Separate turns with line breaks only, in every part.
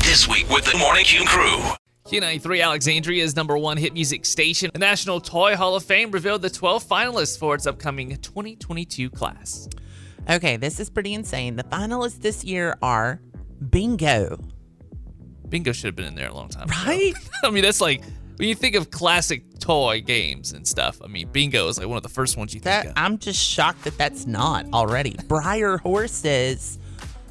This week with the Morning Q crew.
Q93 Alexandria's #1 hit music station, the National Toy Hall of Fame, revealed the 12 finalists for its upcoming 2022 class.
Okay, this is pretty insane. The finalists this year are Bingo.
Bingo should have been in there a long time
Right?
ago. I mean, that's like, when you think of classic toy games and stuff, I mean, Bingo is like one of the first ones you think of.
I'm just shocked that that's not already. Briar Horses,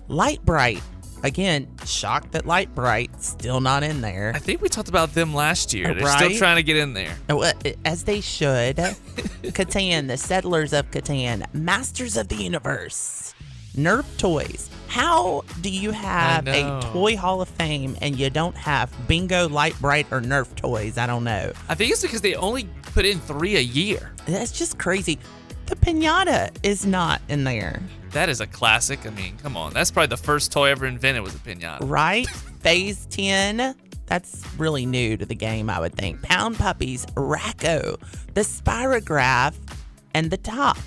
Light Bright. Again, shocked that Light Bright still not in there.
I think we talked about them last year. They're
Right?
still trying to get in there.
As they should. Catan, the Settlers of Catan, Masters of the Universe, Nerf Toys. How do you have a Toy Hall of Fame and you don't have Bingo, Light Bright, or Nerf Toys? I don't know.
I think it's because they only put in 3 a year.
That's just crazy. The Pinata is not in there.
That is a classic. I mean, come on. That's probably the first toy ever invented was a pinata.
Right? Phase 10. That's really new to the game, I would think. Pound Puppies, Racco, the Spirograph, and the Top.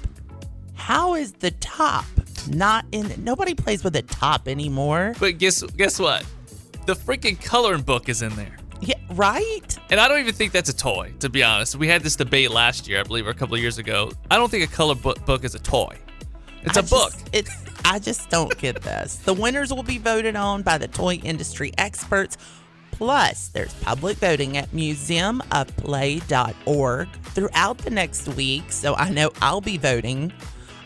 How is the Top not in? Nobody plays with a Top anymore.
But guess what? The freaking coloring book is in there.
Yeah, right?
And I don't even think that's a toy, to be honest. We had this debate last year, I believe, or a couple of years ago. I don't think a color book is a toy. It's a book.
I just don't get this. The winners will be voted on by the toy industry experts. Plus, there's public voting at museumofplay.org throughout the next week. So I know I'll be voting.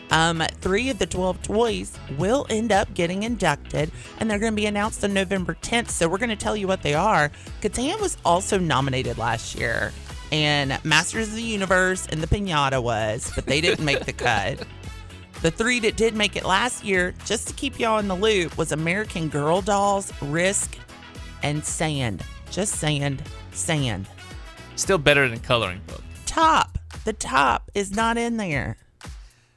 3 of the 12 toys will end up getting inducted, and they're going to be announced on November 10th. So we're going to tell you what they are. Catan was also nominated last year, and Masters of the Universe and the Pinata was, but they didn't make the cut. The 3 that did make it last year, just to keep y'all in the loop, was American Girl Dolls, Risk, and Sand. Just Sand.
Still better than coloring book.
Top. The Top is not in there.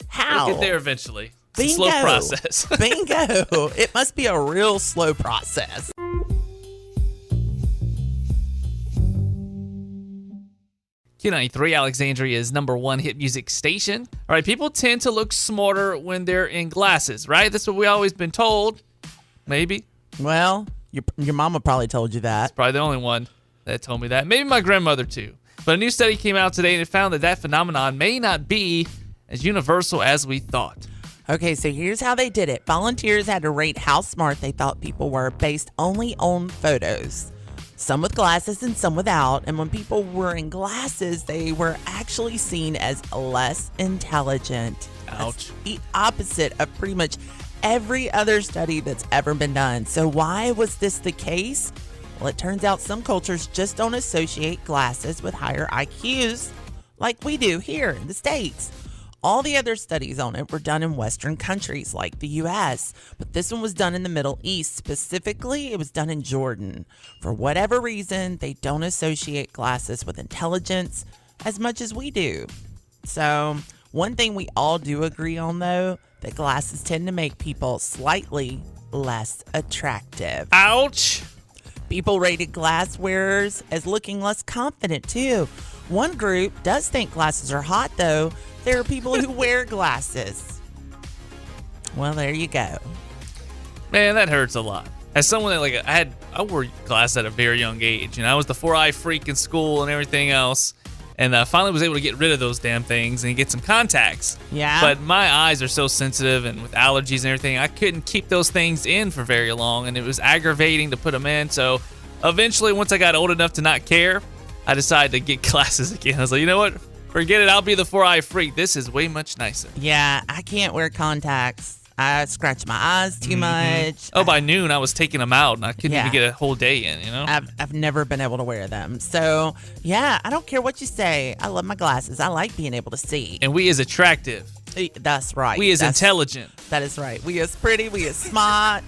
How?
We'll get there eventually. It's
Bingo.
a slow process.
Bingo. It must be a real slow process.
Q93 Alexandria's #1 hit music station. All right, people tend to look smarter when they're in glasses, right? That's what we always been told. Maybe.
Well, your mama probably told you that.
Probably the only one that told me that. Maybe my grandmother too. But a new study came out today and it found that phenomenon may not be as universal as we thought.
Okay, so here's how they did it. Volunteers had to rate how smart they thought people were based only on photos. Some with glasses and some without. And when people were in glasses, they were actually seen as less intelligent.
Ouch.
That's the opposite of pretty much every other study that's ever been done. So why was this the case? Well, it turns out some cultures just don't associate glasses with higher IQs like we do here in the States. All the other studies on it were done in Western countries like the U.S., but this one was done in the Middle East. Specifically, it was done in Jordan. For whatever reason, they don't associate glasses with intelligence as much as we do. So, one thing we all do agree on, though, that glasses tend to make people slightly less attractive.
Ouch!
People rated glass wearers as looking less confident, too. One group does think glasses are hot, though. There are people who wear glasses. Well, there you go.
Man, that hurts a lot. As someone that I wore glasses at a very young age, and I was the 4-eye freak in school and everything else, and I finally was able to get rid of those damn things and get some contacts.
Yeah.
But my eyes are so sensitive, and with allergies and everything, I couldn't keep those things in for very long, and it was aggravating to put them in. So eventually, once I got old enough to not care, I decided to get glasses again. I was like, you know what? Forget it. I'll be the 4-eye freak. This is way much nicer.
Yeah, I can't wear contacts. I scratch my eyes too much.
Oh, by noon, I was taking them out, and I couldn't even get a whole day in, you know?
I've never been able to wear them. So, yeah, I don't care what you say. I love my glasses. I like being able to see.
And we is attractive.
That's right.
We is intelligent.
That is right. We is pretty. We is smart.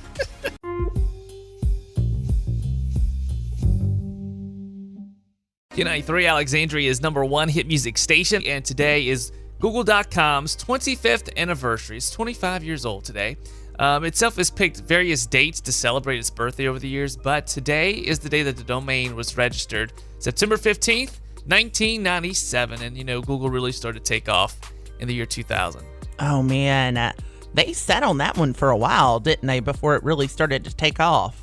Q93 Alexandria's #1 hit music station, and today is Google.com's 25th anniversary. It's 25 years old today. Itself has picked various dates to celebrate its birthday over the years, but today is the day that the domain was registered, September 15th, 1997, and Google really started to take off in the year 2000.
Oh man, they sat on that one for a while, didn't they, before it really started to take off?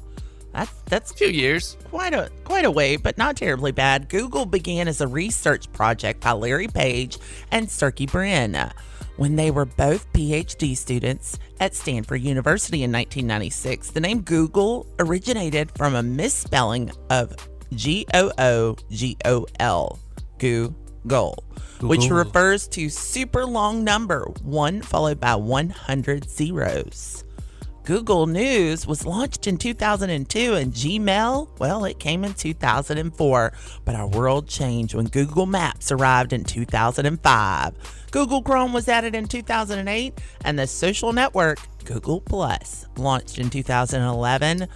That's
A few years.
quite a way, but not terribly bad. Google began as a research project by Larry Page and Sergey Brin when they were both PhD students at Stanford University in 1996. The name Google originated from a misspelling of Googol, Google, which refers to super long number, 1 followed by 100 zeros. Google News was launched in 2002, and Gmail, well, it came in 2004. But our world changed when Google Maps arrived in 2005. Google Chrome was added in 2008, and the social network Google Plus launched in 2011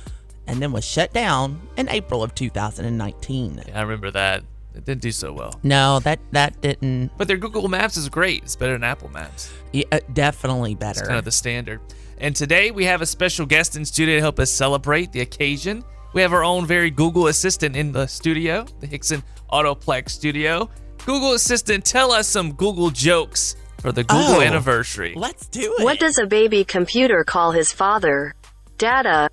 and then was shut down in April of 2019.
Yeah, I remember that. It didn't do so well.
No, that didn't.
But their Google Maps is great. It's better than Apple Maps.
Yeah, definitely better.
It's kind of the standard. And today we have a special guest in studio to help us celebrate the occasion. We have our own very Google Assistant in the studio, the Hickson Autoplex studio. Google Assistant, tell us some Google jokes for the Google anniversary.
Let's do it.
What does a baby computer call his father? Data.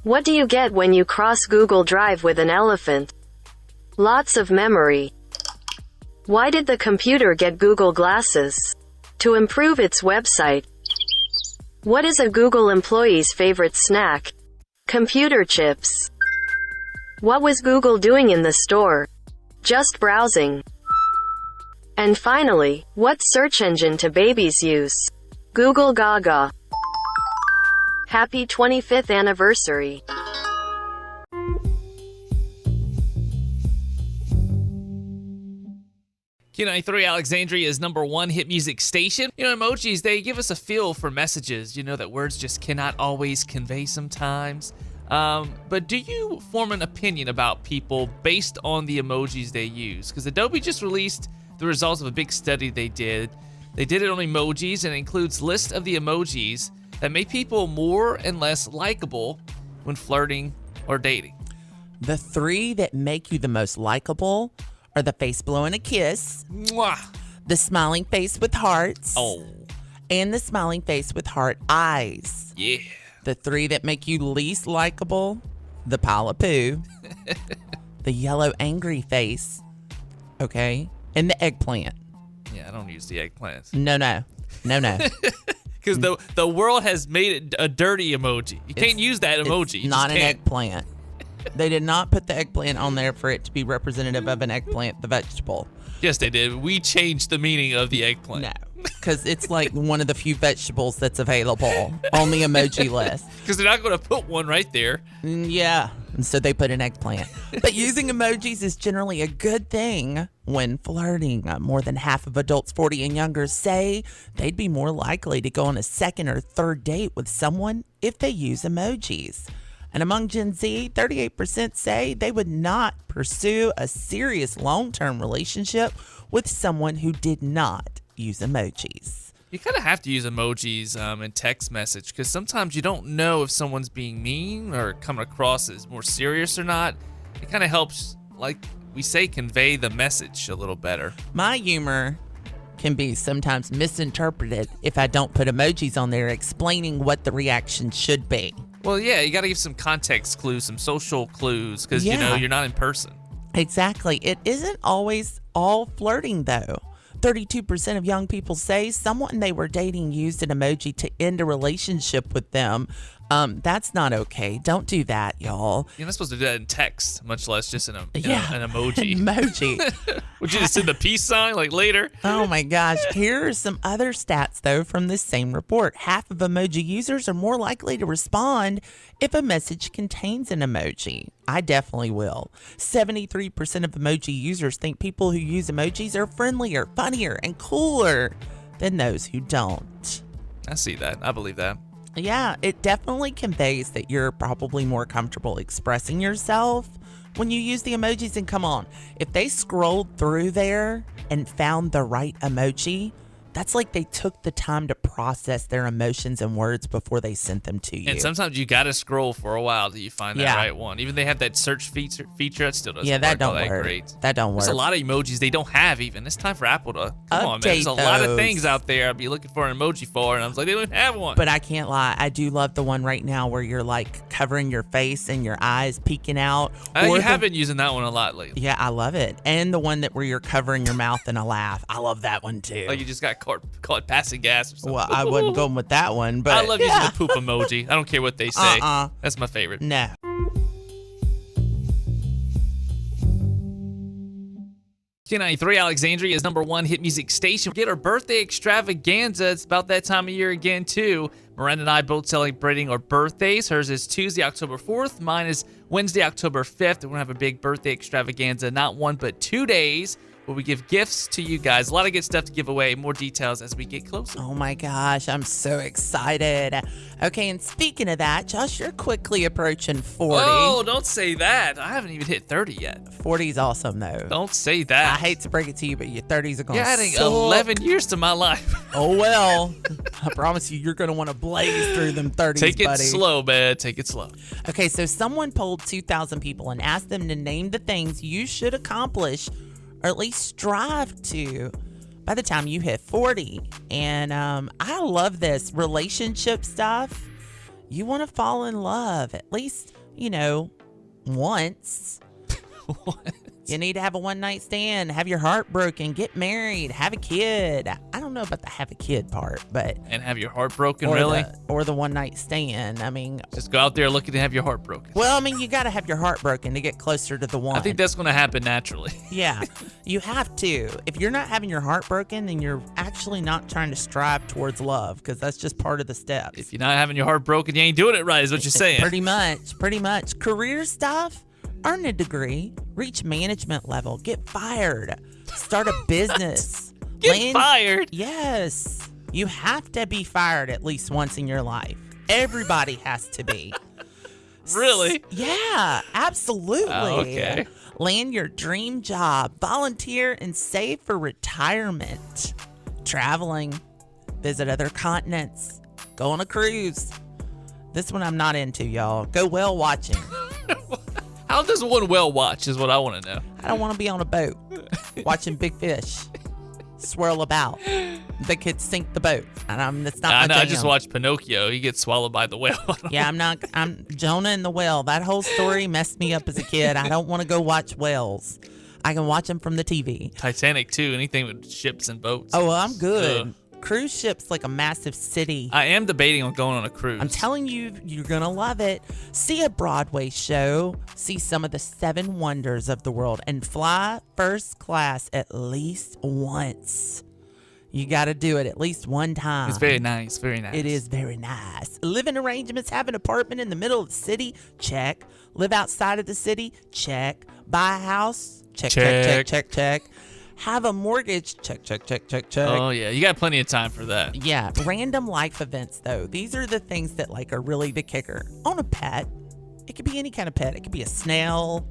What do you get when you cross Google Drive with an elephant? Lots of memory. Why did the computer get Google glasses? To improve its website. What is a Google employee's favorite snack? Computer chips. What was Google doing in the store? Just browsing. And finally, what search engine do babies use? Google Gaga. Happy 25th anniversary.
Q93 Alexandria's #1 hit music station. Emojis, they give us a feel for messages, that words just cannot always convey sometimes. But do you form an opinion about people based on the emojis they use? Because Adobe just released the results of a big study they did. They did it on emojis, and it includes lists of the emojis that make people more and less likable when flirting or dating.
The 3 that make you the most likable are the face blowing a kiss,
Mwah!
the smiling face with hearts,
Oh,
and the smiling face with heart eyes.
yeah.
The 3 that make you least likable, the pile of poo, the yellow angry face, okay, and the eggplant.
Yeah, I don't use the eggplants.
No.
Because the world has made it a dirty emoji. You can't use that emoji.
It's not an eggplant. They did not put the eggplant on there for it to be representative of an eggplant, the vegetable.
Yes, they did. We changed the meaning of the eggplant.
No, because it's like one of the few vegetables that's available on the emoji list.
Because they're not going to put one right there.
Yeah, and so they put an eggplant. But using emojis is generally a good thing when flirting. More than half of adults 40 and younger say they'd be more likely to go on a second or third date with someone if they use emojis. And among Gen Z, 38% say they would not pursue a serious long-term relationship with someone who did not use emojis.
You kind of have to use emojis in text message because sometimes you don't know if someone's being mean or coming across as more serious or not. It kind of helps, like we say, convey the message a little better.
My humor can be sometimes misinterpreted if I don't put emojis on there explaining what the reaction should be.
Well, yeah, you got to give some context clues, some social clues, because,
Yeah.
you're not in person.
Exactly. It isn't always all flirting, though. 32% of young people say someone they were dating used an emoji to end a relationship with them. That's not okay. Don't do that, y'all.
You're not supposed to do that in text, much less just in an emoji.
Emoji.
Would you just send the peace sign, like, later?
Oh my gosh. Here are some other stats, though, from this same report. Half of emoji users are more likely to respond if a message contains an emoji. I definitely will. 73% of emoji users think people who use emojis are friendlier, funnier, and cooler than those who don't.
I see that. I believe that.
Yeah, it definitely conveys that you're probably more comfortable expressing yourself when you use the emojis. And come on, if they scrolled through there and found the right emoji, That's like they took the time to process their emotions and words before they sent them to you.
And sometimes you got to scroll for a while till you find that right one. Even they have that search feature, that still doesn't work.
That don't
all that
work.
Great.
That don't work.
There's a lot of emojis they don't have even. It's time for Apple to come on, man. There's a lot of things out there I'd be looking for an emoji for, and I was like, they don't have one.
But I can't lie. I do love the one right now where you're like covering your face and your eyes peeking out.
You have been using that one a lot lately.
Yeah, I love it. And the one that where you're covering your mouth in a laugh. I love that one too.
Like you just got caught passing gas or something.
Well, I wasn't going with that one, but
I love using the poop emoji. I don't care what they say. That's my favorite.
No.
Q93 Alexandria is #1 hit music station. Get our birthday extravaganza. It's about that time of year again, too. Miranda and I both celebrating our birthdays. Hers is Tuesday, October 4th. Mine is Wednesday, October 5th. We're going to have a big birthday extravaganza, not 1 but 2 days, where we give gifts to you guys. A lot of good stuff to give away. More details as we get closer.
Oh my gosh, I'm so excited. Okay, and speaking of that, Josh, you're quickly approaching 40.
Oh, don't say that. I haven't even hit 30 yet.
40 is awesome, though.
Don't say that.
I hate to break it to you, but your 30s are going to
You're adding 11 years to my life.
Oh, well. I promise you're going to want to blaze through them 30s,
Take it
buddy.
slow, man. Take it slow.
Okay, so someone polled 2,000 people and asked them to name the things you should accomplish or at least strive to by the time you hit 40. And I love this relationship stuff. You want to fall in love at least, once. You need to have a one-night stand, have your heart broken, get married, have a kid. I don't know about the have a kid part, but...
And have your heart broken, really?
Or the one-night stand. I mean...
Just go out there looking to have your heart broken.
Well, I mean, you got to have your heart broken to get closer to the one.
I think that's going to happen naturally.
Yeah, you have to. If you're not having your heart broken, then you're actually not trying to strive towards love, because that's just part of the steps.
If you're not having your heart broken, you ain't doing it right, is what you're saying.
Pretty much. Career stuff? Earn a degree, reach management level, get fired, start a business.
Get fired?
Yes. You have to be fired at least once in your life. Everybody has to be.
Really?
Yeah, absolutely.
Oh, okay.
Land your dream job, volunteer and save for retirement. Traveling, visit other continents, go on a cruise. This one I'm not into, y'all. Go whale watching.
How does one whale watch is what I want to know.
I don't want to be on a boat watching big fish swirl about. They could sink the boat. And that's not my jam.
I just watched Pinocchio. He gets swallowed by the whale.
Yeah, I'm Jonah and the whale. That whole story messed me up as a kid. I don't want to go watch whales. I can watch them from the TV.
Titanic, too. Anything with ships and boats.
Oh, well, I'm good. Cruise ships like a massive city.
I am debating on going on a cruise.
I'm telling you, you're going to love it. See a Broadway show, see some of the 7 wonders of the world, and fly first class at least once. You got to do it at least one time.
It's very nice, very nice.
It is very nice. Living arrangements, have an apartment in the middle of the city? Check. Live outside of the city? Check. Buy a house? Check. Have a mortgage? Check.
Oh, yeah. You got plenty of time for that.
Yeah. Random life events, though. These are the things that, are really the kicker. Own a pet. It could be any kind of pet. It could be a snail,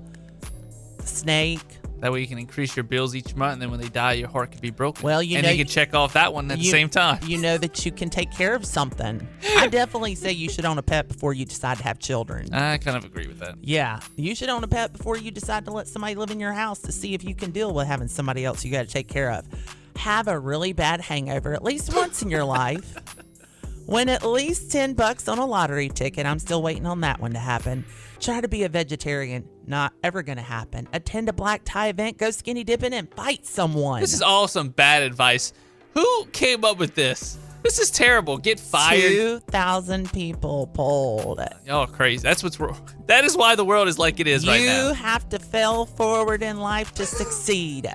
a snake.
That way you can increase your bills each month, and then when they die, your heart could be broken.
Well,
you can check off that one at the same time.
You know that you can take care of something. I definitely say you should own a pet before you decide to have children.
I kind of agree with that.
Yeah. You should own a pet before you decide to let somebody live in your house to see if you can deal with having somebody else you got to take care of. Have a really bad hangover at least once in your life. Win at least $10 on a lottery ticket. I'm still waiting on that one to happen. Try to be a vegetarian. Not ever going to happen. Attend a black tie event. Go skinny dipping and fight someone.
This is all some bad advice. Who came up with this? This is terrible. Get fired.
2,000 people polled.
Oh, crazy. That is why the world is like it is right now.
You have to fail forward in life to succeed.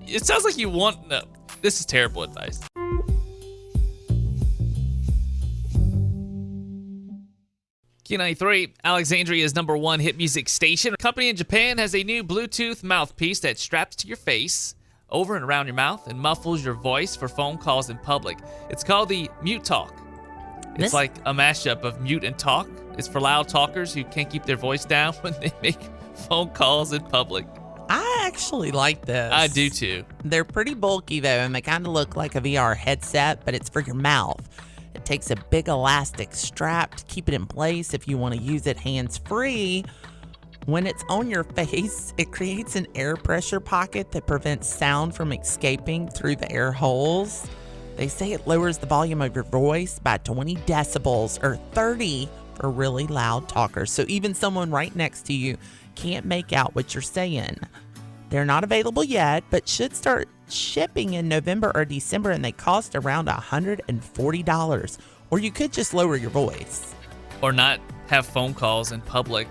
It sounds like you want... No, this is terrible advice. Q93, Alexandria is #1 hit music station. A company in Japan has a new Bluetooth mouthpiece that straps to your face, over and around your mouth, and muffles your voice for phone calls in public. It's called the Mute Talk. It's like a mashup of mute and talk. It's for loud talkers who can't keep their voice down when they make phone calls in public.
I actually like this.
I do too.
They're pretty bulky though, and they kind of look like a VR headset, but it's for your mouth. It takes a big elastic strap to keep it in place if you want to use it hands-free. When it's on your face, it creates an air pressure pocket that prevents sound from escaping through the air holes. They say it lowers the volume of your voice by 20 decibels or 30 for really loud talkers. So even someone right next to you can't make out what you're saying. They're not available yet, but should start shipping in November or December, and they cost around $140. Or you could just lower your voice.
Or not have phone calls in public.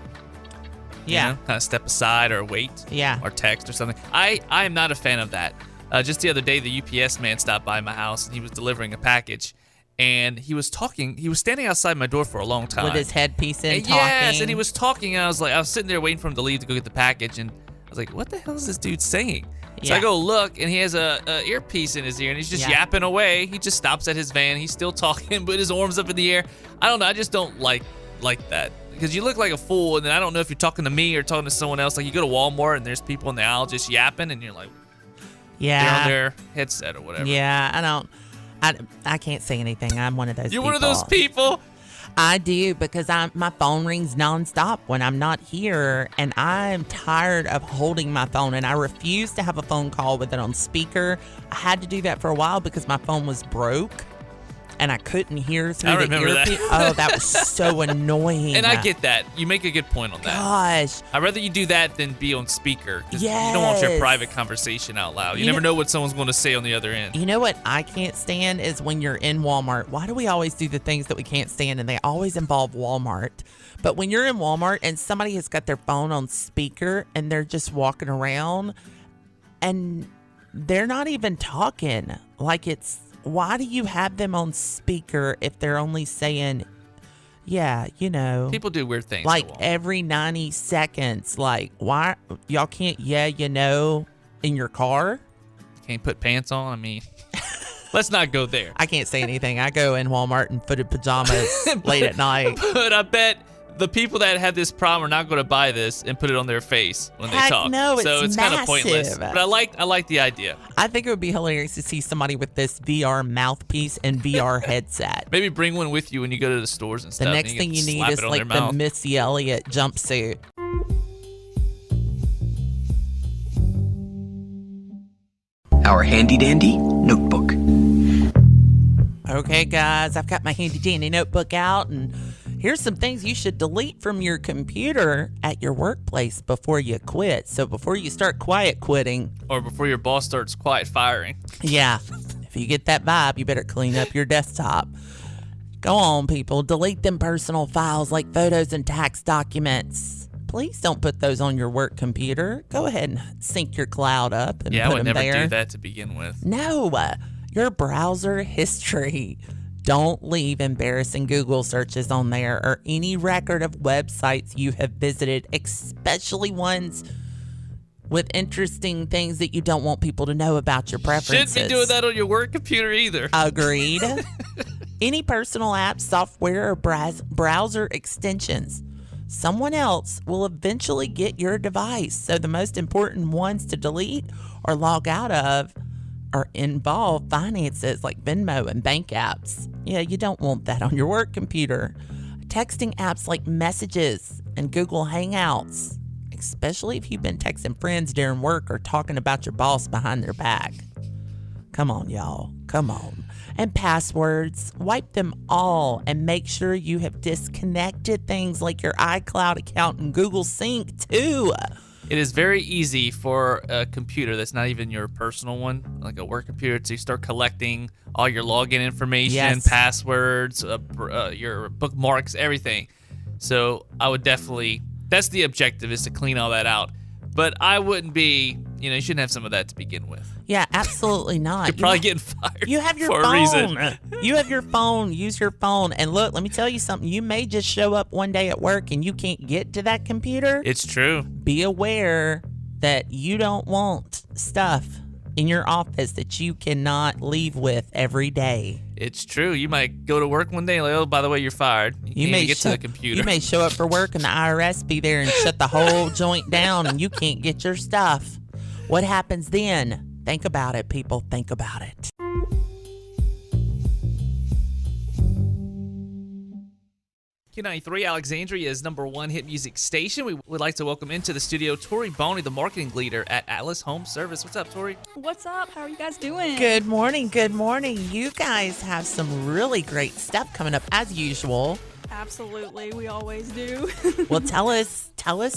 Yeah.
Kind of step aside or wait.
Yeah.
Or text or something. I am not a fan of that. Just the other day, the UPS man stopped by my house, and he was delivering a package. And he was talking. He was standing outside my door for a long time.
With his headpiece in, talking.
Yes, and he was talking, and I was sitting there waiting for him to leave to go get the package, and I was like, what the hell is this dude saying? So I go look, and he has a earpiece in his ear, and he's just yapping away. He just stops at his van. He's still talking, but his arms up in the air. I don't know. I just don't like that. Because you look like a fool, and then I don't know if you're talking to me or talking to someone else. Like, you go to Walmart, and there's people in the aisle just yapping, and you're like, they're on their headset or whatever.
Yeah, I can't say anything. I'm one of those people.
You're one of those people?
I do, because my phone rings nonstop when I'm not here, and I'm tired of holding my phone, and I refuse to have a phone call with it on speaker. I had to do that for a while because my phone was broke, and I couldn't hear through the earpiece. Oh, that was so annoying.
And I get that. You make a good point on that.
Gosh.
I'd rather you do that than be on speaker. Because you don't want your private conversation out loud. You never know what someone's going to say on the other end.
You know what I can't stand is when you're in Walmart. Why do we always do the things that we can't stand, and they always involve Walmart? But when you're in Walmart and somebody has got their phone on speaker and they're just walking around and they're not even talking, like why do you have them on speaker if they're only saying,
People do weird things.
Like every 90 seconds. Like, why y'all can't, in your car?
Can't put pants on? I mean, let's not go there.
I can't say anything. I go in Walmart in footed pajamas late at night.
But I bet the people that have this problem are not going to buy this and put it on their face when they talk.
No,
so it's kind of pointless. But I like the idea.
I think it would be hilarious to see somebody with this VR mouthpiece and VR headset.
Maybe bring one with you when you go to the stores and stuff.
The next thing you need is like the Missy Elliott jumpsuit.
Our handy dandy notebook.
Okay, guys, I've got my handy dandy notebook out, and here's some things you should delete from your computer at your workplace before you quit. So before you start quiet quitting.
Or before your boss starts quiet firing.
Yeah. If you get that vibe, you better clean up your desktop. Go on, people. Delete them personal files like photos and tax documents. Please don't put those on your work computer. Go ahead and sync your cloud up and put them there.
Yeah, I would never do that to begin with.
No. Your browser history. Don't leave embarrassing Google searches on there or any record of websites you have visited, especially ones with interesting things that you don't want people to know about your preferences.
Shouldn't be doing that on your work computer either.
Agreed. Any personal apps, software, or browser extensions. Someone else will eventually get your device. So the most important ones to delete or log out of or involve finances like Venmo and bank apps. Yeah, you don't want that on your work computer. Texting apps like Messages and Google Hangouts, especially if you've been texting friends during work or talking about your boss behind their back. Come on, y'all. Come on. And passwords, wipe them all and make sure you have disconnected things like your iCloud account and Google Sync too.
It is very easy for a computer that's not even your personal one, like a work computer, to start collecting all your login information, passwords, your bookmarks, everything. So I would definitely, that's the objective, is to clean all that out. But I wouldn't be, you shouldn't have some of that to begin with.
Yeah, absolutely not.
You're probably getting fired.
You have your
for
phone.
A reason.
You have your phone. Use your phone. And look, let me tell you something. You may just show up one day at work and you can't get to that computer.
It's true.
Be aware that you don't want stuff in your office that you cannot leave with every day.
It's true. You might go to work one day and like, oh, by the way, you're fired. You can't get to the computer.
You may show up for work and the IRS be there and shut the whole joint down and you can't get your stuff. What happens then? Think about it, people. Think about it.
Q93 Alexandria's #1 hit music station. We would like to welcome into the studio Tori Boney, the marketing leader at Atlas Home Service. What's up, Tori?
What's up? How are you guys doing?
Good morning. Good morning. You guys have some really great stuff coming up as usual.
Absolutely. We always do.
Well, tell us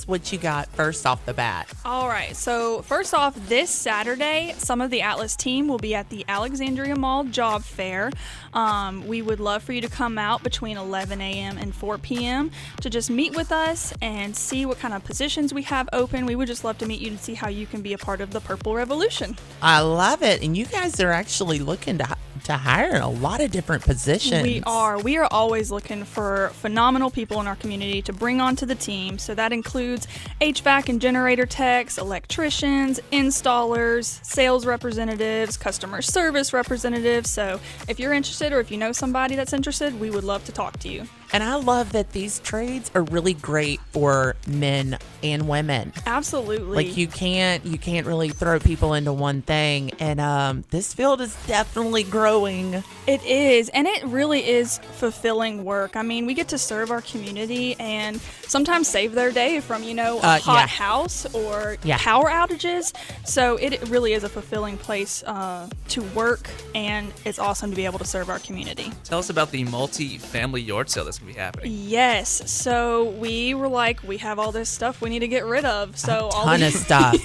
what you got first off the bat.
All right. So first off, this Saturday, some of the Atlas team will be at the Alexandria Mall Job Fair. We would love for you to come out between 11 a.m. and 4 p.m. to just meet with us and see what kind of positions we have open. We would just love to meet you and see how you can be a part of the Purple Revolution.
I love it. And you guys are actually looking to hire in a lot of different positions.
We are. We are always looking for phenomenal people in our community to bring onto the team. So that includes HVAC and generator techs, electricians, installers, sales representatives, customer service representatives. So if you're interested or if you know somebody that's interested, we would love to talk to you.
And I love that these trades are really great for men and women.
Absolutely.
Like you can't really throw people into one thing. And this field is definitely growing.
It is, and it really is fulfilling work. I mean, we get to serve our community and sometimes save their day from, a hot house or power outages. So it really is a fulfilling place to work, and it's awesome to be able to serve our community.
Tell us about the multi-family yard sale that's going to be happening.
Yes. So we were like, we have all this stuff we need to get rid of. So
a ton of stuff.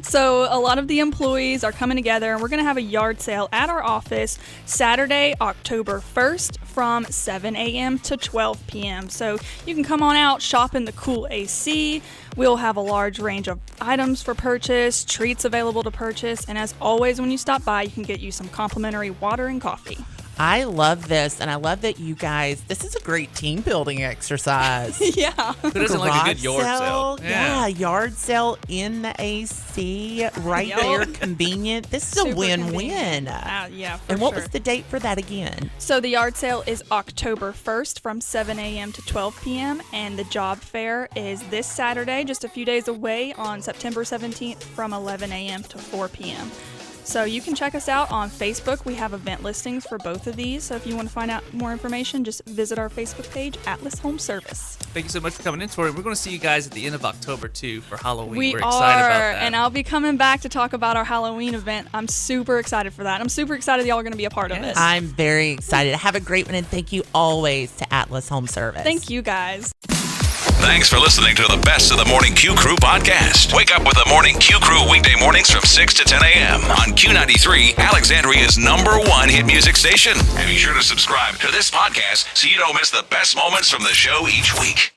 So a lot of the employees are coming together, and we're going to have a yard sale at our office Saturday, October 1st from 7 a.m. to 12 p.m. So you can come on out, shop in the cool AC. We'll have a large range of items for purchase, treats available to purchase, and as always, when you stop by, you can get you some complimentary water and coffee.
I love this, and I love that you guys, this is a great team building exercise.
Yeah.
Who doesn't like a good yard sale?
Yeah, yard sale in the AC, right there, convenient. This is
Super
a win-win.
convenient. Yeah, for
And what
sure.
was the date for that again?
So the yard sale is October 1st from 7 a.m. to 12 p.m. and the job fair is this Saturday, just a few days away on September 17th from 11 a.m. to 4 p.m. So you can check us out on Facebook. We have event listings for both of these. So if you want to find out more information, just visit our Facebook page, Atlas Home Service.
Thank you so much for coming in, Tori. We're going to see you guys at the end of October, too, for Halloween.
We're
excited about that.
And I'll be coming back to talk about our Halloween event. I'm super excited for that. I'm super excited y'all are going to be a part of it.
I'm very excited. Have a great one, and thank you always to Atlas Home Service.
Thank you, guys.
Thanks for listening to the Best of the Morning Q Crew podcast. Wake up with the Morning Q Crew weekday mornings from 6 to 10 a.m. on Q93, Alexandria's #1 hit music station. And be sure to subscribe to this podcast so you don't miss the best moments from the show each week.